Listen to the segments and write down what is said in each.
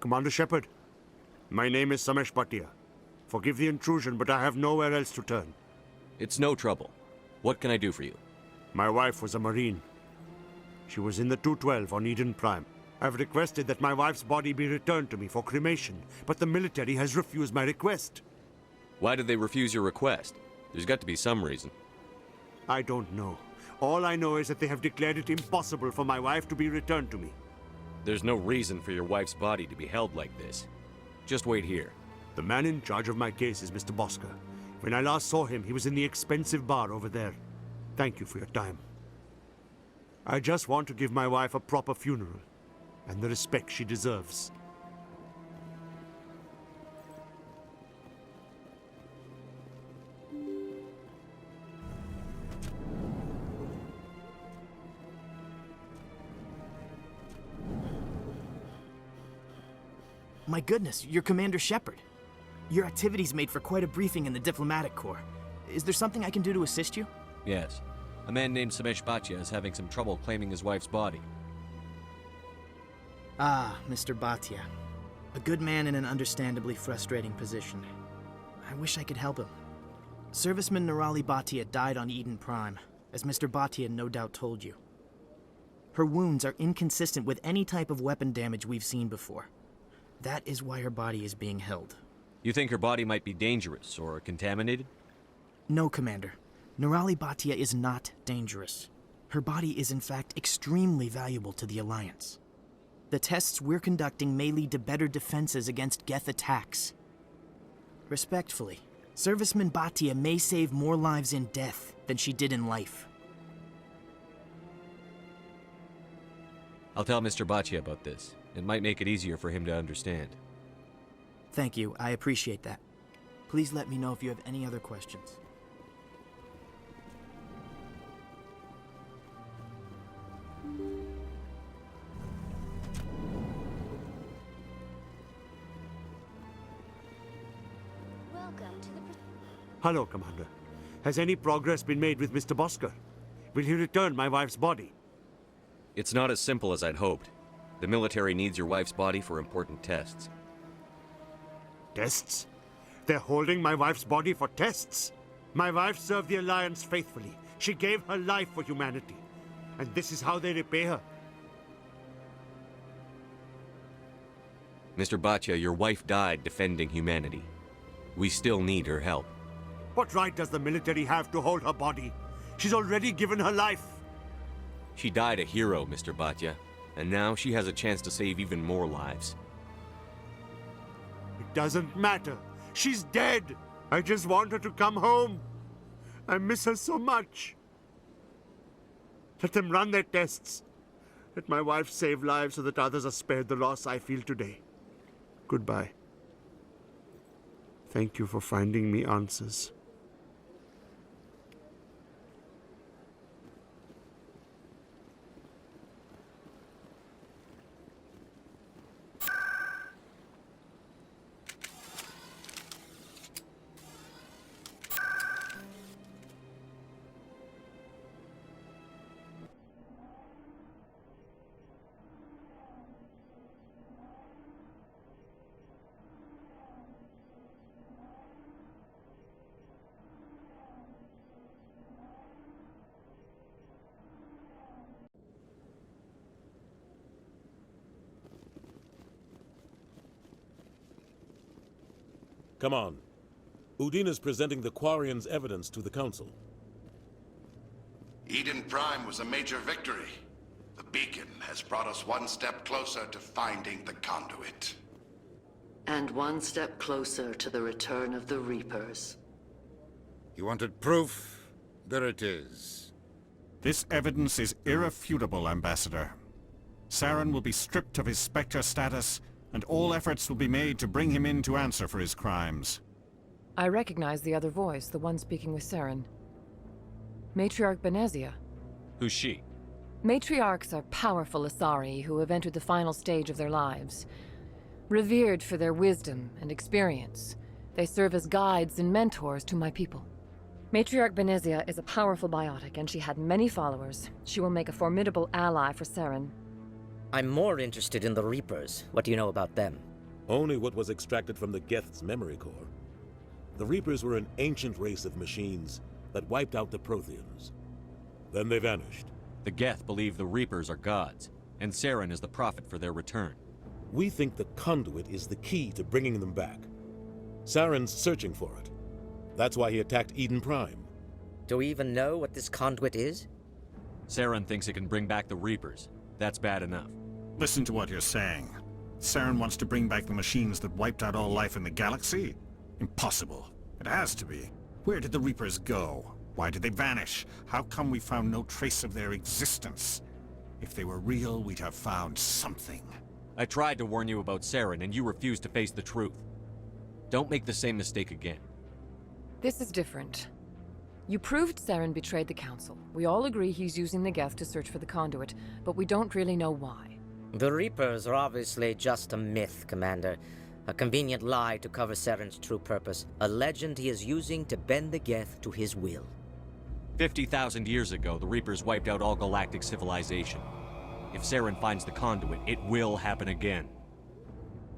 Commander Shepard, my name is Samesh Bhatia. Forgive the intrusion, but I have nowhere else to turn. It's no trouble. What can I do for you? My wife was a Marine. She was in the 212 on Eden Prime. I've requested that my wife's body be returned to me for cremation, but the military has refused my request. Why did they refuse your request? There's got to be some reason. I don't know. All I know is that they have declared it impossible for my wife to be returned to me. There's no reason for your wife's body to be held like this. Just wait here. The man in charge of my case is Mr. Bosker. When I last saw him, he was in the expensive bar over there. Thank you for your time. I just want to give my wife a proper funeral, and the respect she deserves. My goodness, you're Commander Shepard. Your activities made for quite a briefing in the Diplomatic Corps. Is there something I can do to assist you? Yes. A man named Samesh Bhatia is having some trouble claiming his wife's body. Ah, Mr. Bhatia. A good man in an understandably frustrating position. I wish I could help him. Serviceman Nirali Bhatia died on Eden Prime, as Mr. Bhatia no doubt told you. Her wounds are inconsistent with any type of weapon damage we've seen before. That is why her body is being held. You think her body might be dangerous or contaminated? No, Commander. Nirali Bhatia is not dangerous. Her body is in fact extremely valuable to the Alliance. The tests we're conducting may lead to better defenses against Geth attacks. Respectfully, Serviceman Bhatia may save more lives in death than she did in life. I'll tell Mr. Bhatia about this. It might make it easier for him to understand. Thank you, I appreciate that. Please let me know if you have any other questions. Welcome to the... Hello, Commander. Has any progress been made with Mr. Bosker? Will he return my wife's body? It's not as simple as I'd hoped. The military needs your wife's body for important tests. Tests? They're holding my wife's body for tests? My wife served the Alliance faithfully. She gave her life for humanity. And this is how they repay her. Mr. Bhatia, your wife died defending humanity. We still need her help. What right does the military have to hold her body? She's already given her life. She died a hero, Mr. Bhatia, and now she has a chance to save even more lives. It doesn't matter. She's dead. I just want her to come home. I miss her so much. Let them run their tests. Let my wife save lives so that others are spared the loss I feel today. Goodbye. Thank you for finding me answers. Come on. Udine is presenting the Quarians' evidence to the Council. Eden Prime was a major victory. The beacon has brought us one step closer to finding the conduit. And one step closer to the return of the Reapers. You wanted proof? There it is. This evidence is irrefutable, Ambassador. Saren will be stripped of his Spectre status, and all efforts will be made to bring him in to answer for his crimes. I recognize the other voice, the one speaking with Saren. Matriarch Benezia. Who's she? Matriarchs are powerful Asari who have entered the final stage of their lives. Revered for their wisdom and experience, they serve as guides and mentors to my people. Matriarch Benezia is a powerful biotic, and she had many followers. She will make a formidable ally for Saren. I'm more interested in the Reapers. What do you know about them? Only what was extracted from the Geth's memory core. The Reapers were an ancient race of machines that wiped out the Protheans. Then they vanished. The Geth believe the Reapers are gods, and Saren is the prophet for their return. We think the conduit is the key to bringing them back. Saren's searching for it. That's why he attacked Eden Prime. Do we even know what this conduit is? Saren thinks it can bring back the Reapers. That's bad enough. Listen to what you're saying. Saren wants to bring back the machines that wiped out all life in the galaxy? Impossible. It has to be. Where did the Reapers go? Why did they vanish? How come we found no trace of their existence? If they were real, we'd have found something. I tried to warn you about Saren, and you refused to face the truth. Don't make the same mistake again. This is different. You proved Saren betrayed the Council. We all agree he's using the Geth to search for the conduit, but we don't really know why. The Reapers are obviously just a myth, Commander. A convenient lie to cover Saren's true purpose. A legend he is using to bend the Geth to his will. 50,000 years ago, the Reapers wiped out all galactic civilization. If Saren finds the conduit, it will happen again.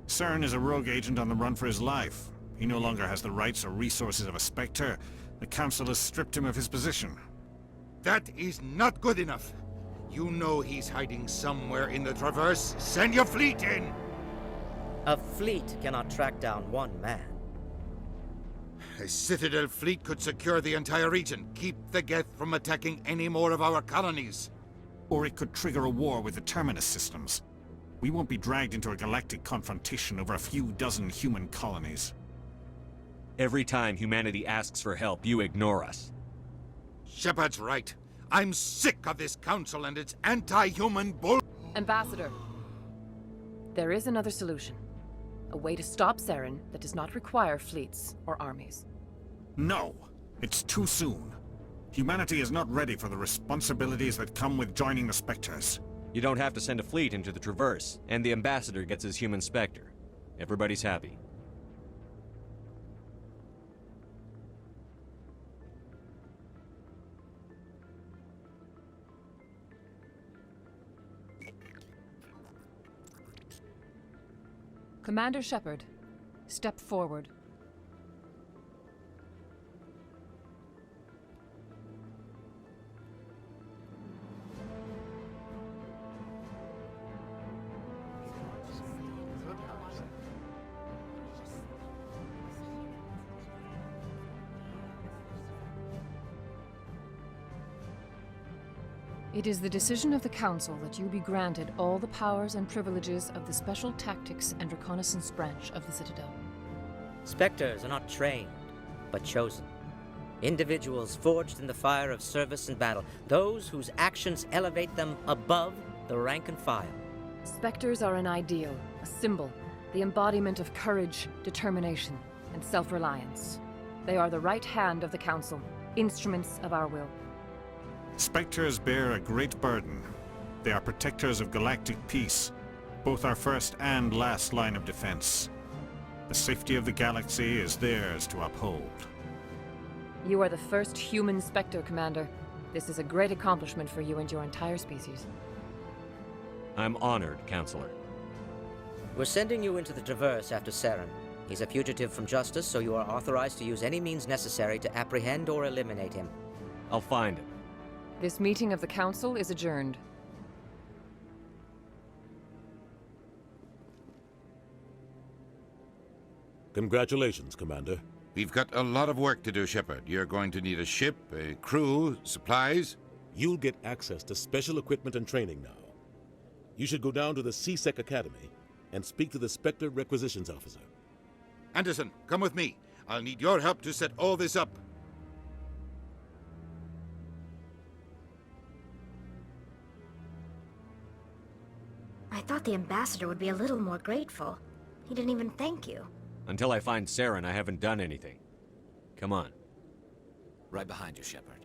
Saren is a rogue agent on the run for his life. He no longer has the rights or resources of a Spectre. The Council has stripped him of his position. That is not good enough. You know he's hiding somewhere in the Traverse. Send your fleet in! A fleet cannot track down one man. A Citadel fleet could secure the entire region, keep the Geth from attacking any more of our colonies. Or it could trigger a war with the Terminus systems. We won't be dragged into a galactic confrontation over a few dozen human colonies. Every time humanity asks for help, you ignore us. Shepard's right. I'm sick of this council and its anti-human bull... Ambassador, there is another solution. A way to stop Saren that does not require fleets or armies. No! It's too soon. Humanity is not ready for the responsibilities that come with joining the Spectres. You don't have to send a fleet into the Traverse, and the Ambassador gets his human Spectre. Everybody's happy. Commander Shepard, step forward. It is the decision of the Council that you be granted all the powers and privileges of the Special Tactics and Reconnaissance Branch of the Citadel. Spectres are not trained, but chosen. Individuals forged in the fire of service and battle. Those whose actions elevate them above the rank and file. Spectres are an ideal, a symbol, the embodiment of courage, determination, and self-reliance. They are the right hand of the Council, instruments of our will. Spectres bear a great burden. They are protectors of galactic peace, both our first and last line of defense. The safety of the galaxy is theirs to uphold. You are the first human Spectre, Commander. This is a great accomplishment for you and your entire species. I'm honored, Counselor. We're sending you into the Traverse after Saren. He's a fugitive from justice, so you are authorized to use any means necessary to apprehend or eliminate him. I'll find him. This meeting of the Council is adjourned. Congratulations, Commander. We've got a lot of work to do, Shepard. You're going to need a ship, a crew, supplies. You'll get access to special equipment and training now. You should go down to the C-Sec Academy and speak to the Spectre Requisitions Officer. Anderson, come with me. I'll need your help to set all this up. I thought the ambassador would be a little more grateful. He didn't even thank you. Until I find Saren, I haven't done anything. Come on. Right behind you, Shepard.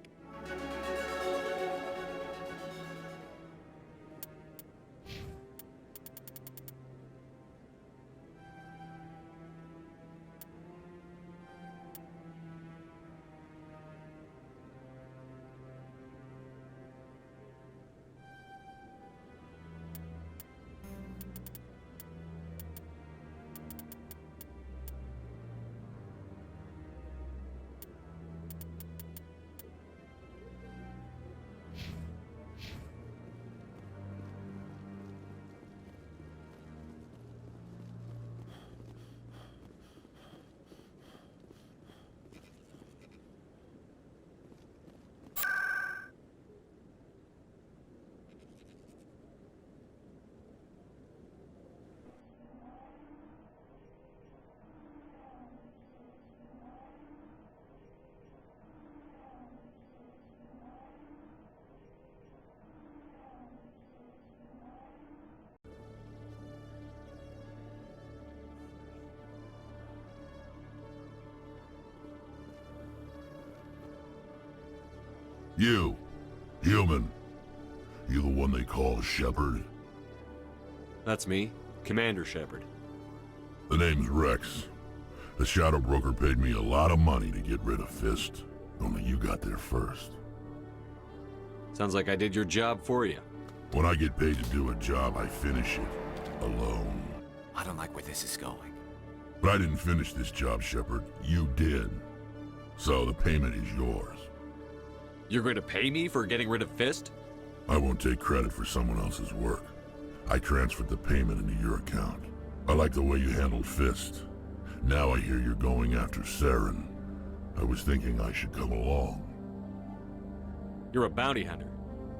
You, human. You the one they call Shepard? That's me, Commander Shepard. The name's Rex. The Shadow Broker paid me a lot of money to get rid of Fist. Only you got there first. Sounds like I did your job for you. When I get paid to do a job, I finish it. Alone. I don't like where this is going. But I didn't finish this job, Shepard. You did. So the payment is yours. You're going to pay me for getting rid of Fist? I won't take credit for someone else's work. I transferred the payment into your account. I like the way you handled Fist. Now I hear you're going after Saren. I was thinking I should come along. You're a bounty hunter.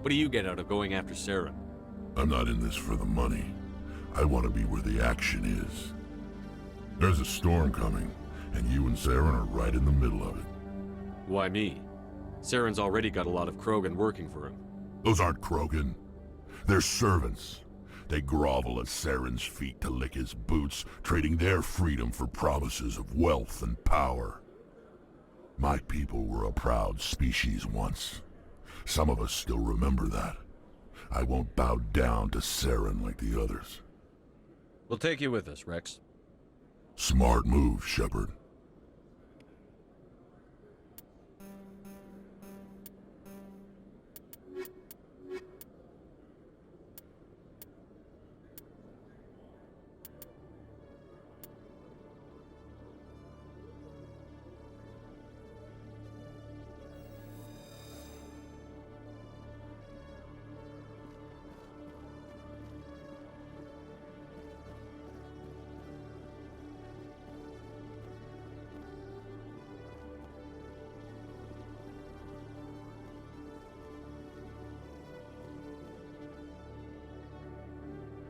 What do you get out of going after Saren? I'm not in this for the money. I want to be where the action is. There's a storm coming, and you and Saren are right in the middle of it. Why me? Saren's already got a lot of Krogan working for him. Those aren't Krogan. They're servants. They grovel at Saren's feet to lick his boots, trading their freedom for promises of wealth and power. My people were a proud species once. Some of us still remember that. I won't bow down to Saren like the others. We'll take you with us, Rex. Smart move, Shepard.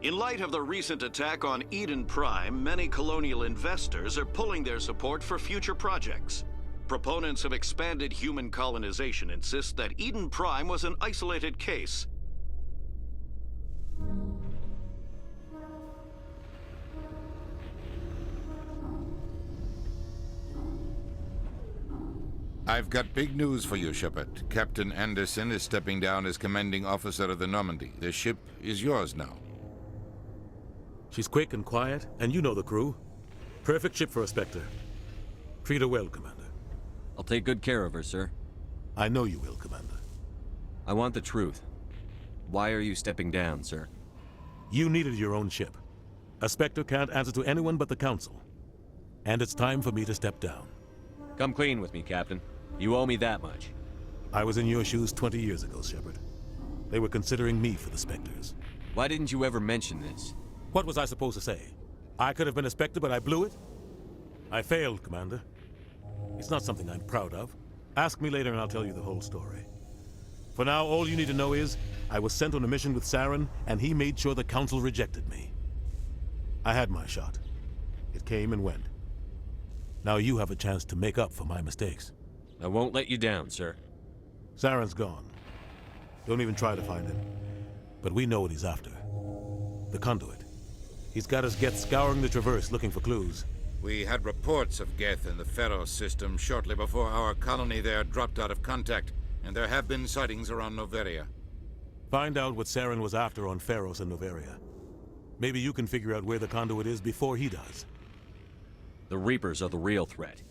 In light of the recent attack on Eden Prime, many colonial investors are pulling their support for future projects. Proponents of expanded human colonization insist that Eden Prime was an isolated case. I've got big news for you, Shepard. Captain Anderson is stepping down as commanding officer of the Normandy. The ship is yours now. She's quick and quiet, and you know the crew. Perfect ship for a Spectre. Treat her well, Commander. I'll take good care of her, sir. I know you will, Commander. I want the truth. Why are you stepping down, sir? You needed your own ship. A Spectre can't answer to anyone but the Council. And it's time for me to step down. Come clean with me, Captain. You owe me that much. I was in your shoes 20 years ago, Shepard. They were considering me for the Spectres. Why didn't you ever mention this? What was I supposed to say? I could have been a Spectre, but I blew it? I failed, Commander. It's not something I'm proud of. Ask me later and I'll tell you the whole story. For now, all you need to know is, I was sent on a mission with Saren, and he made sure the Council rejected me. I had my shot. It came and went. Now you have a chance to make up for my mistakes. I won't let you down, sir. Saren's gone. Don't even try to find him. But we know what he's after. The conduit. He's got us Geth scouring the Traverse looking for clues. We had reports of Geth in the Pharos system shortly before our colony there dropped out of contact, and there have been sightings around Noveria. Find out what Saren was after on Pharos and Noveria. Maybe you can figure out where the conduit is before he does. The Reapers are the real threat.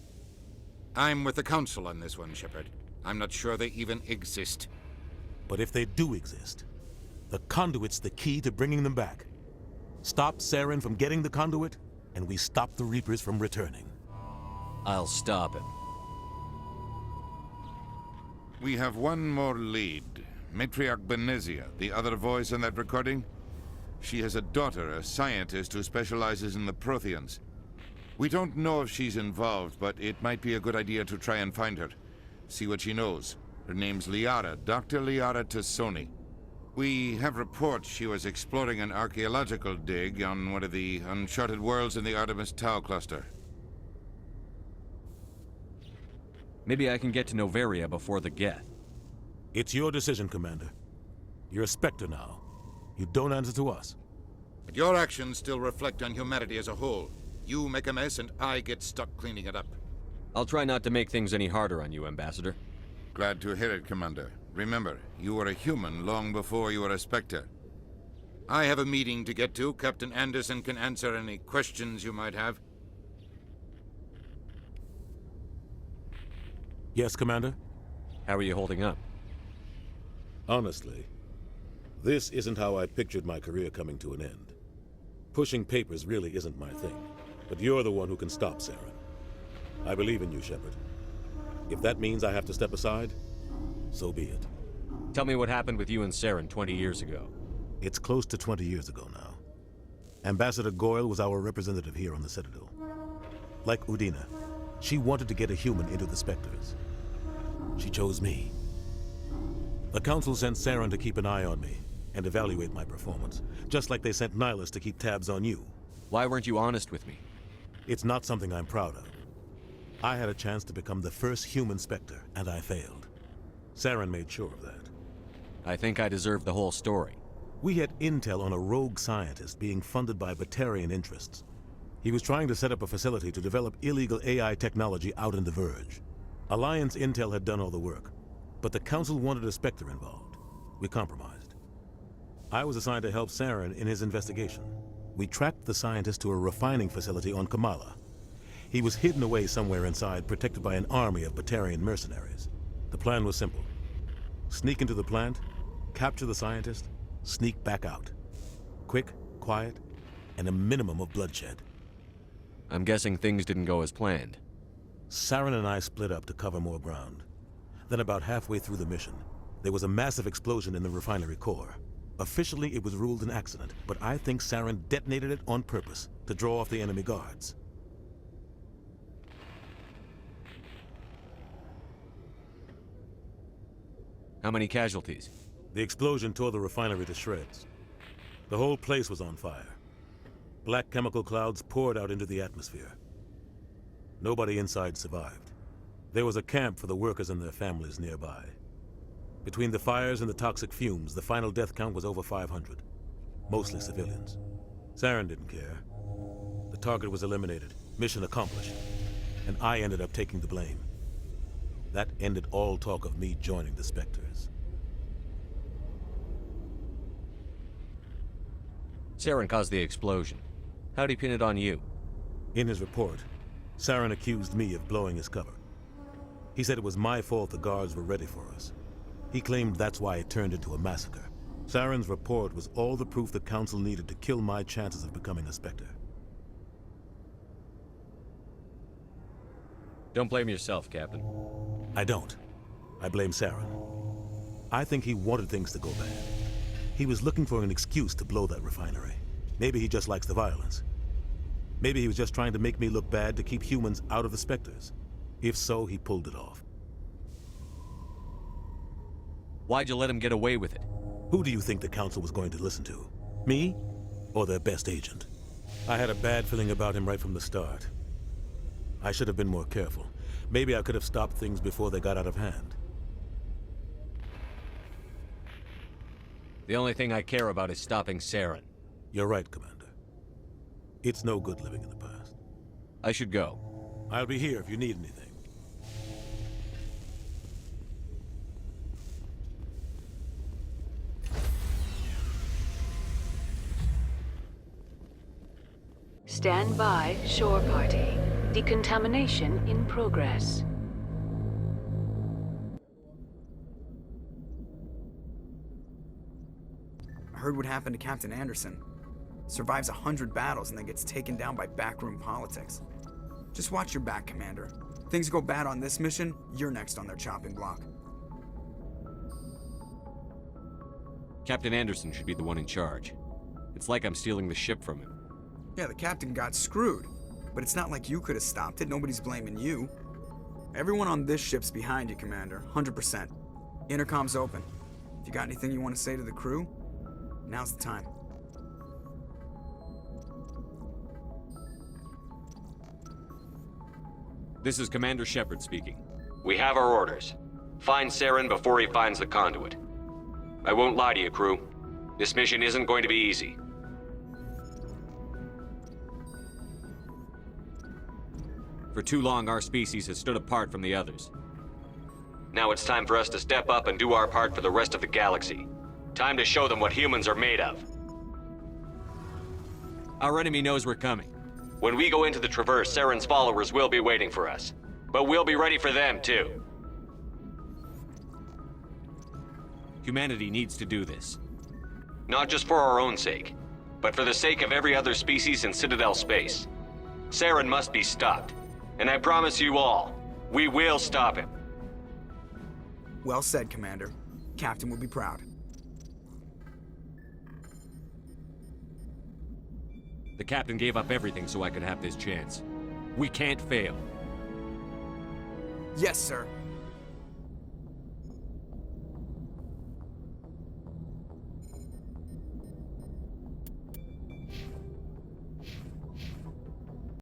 I'm with the Council on this one, Shepard. I'm not sure they even exist. But if they do exist, the conduit's the key to bringing them back. Stop Saren from getting the conduit, and we stop the Reapers from returning. I'll stop him. We have one more lead. Matriarch Benezia, the other voice in that recording. She has a daughter, a scientist who specializes in the Protheans. We don't know if she's involved, but it might be a good idea to try and find her. See what she knows. Her name's Liara, Dr. Liara Tassoni. We have reports she was exploring an archaeological dig on one of the uncharted worlds in the Artemis Tau cluster. Maybe I can get to Noveria before the Geth. It's your decision, Commander. You're a Spectre now. You don't answer to us. But your actions still reflect on humanity as a whole. You make a mess and I get stuck cleaning it up. I'll try not to make things any harder on you, Ambassador. Glad to hear it, Commander. Remember, you were a human long before you were a Spectre. I have a meeting to get to. Captain Anderson can answer any questions you might have. Yes, Commander? How are you holding up? Honestly, this isn't how I pictured my career coming to an end. Pushing papers really isn't my thing, but you're the one who can stop Saren. I believe in you, Shepard. If that means I have to step aside, so be it. Tell me what happened with you and Saren 20 years ago. It's close to 20 years ago now. Ambassador Goyle was our representative here on the Citadel. Like Udina, she wanted to get a human into the Spectres. She chose me. The Council sent Saren to keep an eye on me and evaluate my performance, just like they sent Nihilus to keep tabs on you. Why weren't you honest with me? It's not something I'm proud of. I had a chance to become the first human Spectre, and I failed. Saren made sure of that. I think I deserve the whole story. We had intel on a rogue scientist being funded by Batarian interests. He was trying to set up a facility to develop illegal AI technology out in the Verge. Alliance intel had done all the work, but the Council wanted a Spectre involved. We compromised. I was assigned to help Saren in his investigation. We tracked the scientist to a refining facility on Kamala. He was hidden away somewhere inside, protected by an army of Batarian mercenaries. The plan was simple. Sneak into the plant, capture the scientist, sneak back out. Quick, quiet, and a minimum of bloodshed. I'm guessing things didn't go as planned. Saren and I split up to cover more ground. Then about halfway through the mission, there was a massive explosion in the refinery core. Officially, it was ruled an accident, but I think Saren detonated it on purpose to draw off the enemy guards. How many casualties? The explosion tore the refinery to shreds. The whole place was on fire. Black chemical clouds poured out into the atmosphere. Nobody inside survived. There was a camp for the workers and their families nearby. Between the fires and the toxic fumes, the final death count was over 500. Mostly civilians. Saren didn't care. The target was eliminated, mission accomplished, and I ended up taking the blame. That ended all talk of me joining the Spectres. Saren caused the explosion. How'd he pin it on you? In his report, Saren accused me of blowing his cover. He said it was my fault the guards were ready for us. He claimed that's why it turned into a massacre. Saren's report was all the proof the Council needed to kill my chances of becoming a Spectre. Don't blame yourself, Captain. I don't. I blame Saren. I think he wanted things to go bad. He was looking for an excuse to blow that refinery. Maybe he just likes the violence. Maybe he was just trying to make me look bad to keep humans out of the Spectres. If so, he pulled it off. Why'd you let him get away with it? Who do you think the Council was going to listen to? Me? Or their best agent? I had a bad feeling about him right from the start. I should have been more careful. Maybe I could have stopped things before they got out of hand. The only thing I care about is stopping Saren. You're right, Commander. It's no good living in the past. I should go. I'll be here if you need anything. Stand by, shore party. Decontamination in progress. I heard what happened to Captain Anderson. Survives 100 battles and then gets taken down by backroom politics. Just watch your back, Commander. Things go bad on this mission, you're next on their chopping block. Captain Anderson should be the one in charge. It's like I'm stealing the ship from him. Yeah, the captain got screwed. But it's not like you could have stopped it. Nobody's blaming you. Everyone on this ship's behind you, Commander. 100%. Intercom's open. If you got anything you want to say to the crew, now's the time. This is Commander Shepard speaking. We have our orders. Find Saren before he finds the conduit. I won't lie to you, crew. This mission isn't going to be easy. For too long, our species has stood apart from the others. Now it's time for us to step up and do our part for the rest of the galaxy. Time to show them what humans are made of. Our enemy knows we're coming. When we go into the Traverse, Saren's followers will be waiting for us. But we'll be ready for them, too. Humanity needs to do this. Not just for our own sake, but for the sake of every other species in Citadel space. Saren must be stopped. And I promise you all, we will stop him. Well said, Commander. Captain will be proud. The captain gave up everything so I could have this chance. We can't fail. Yes, sir.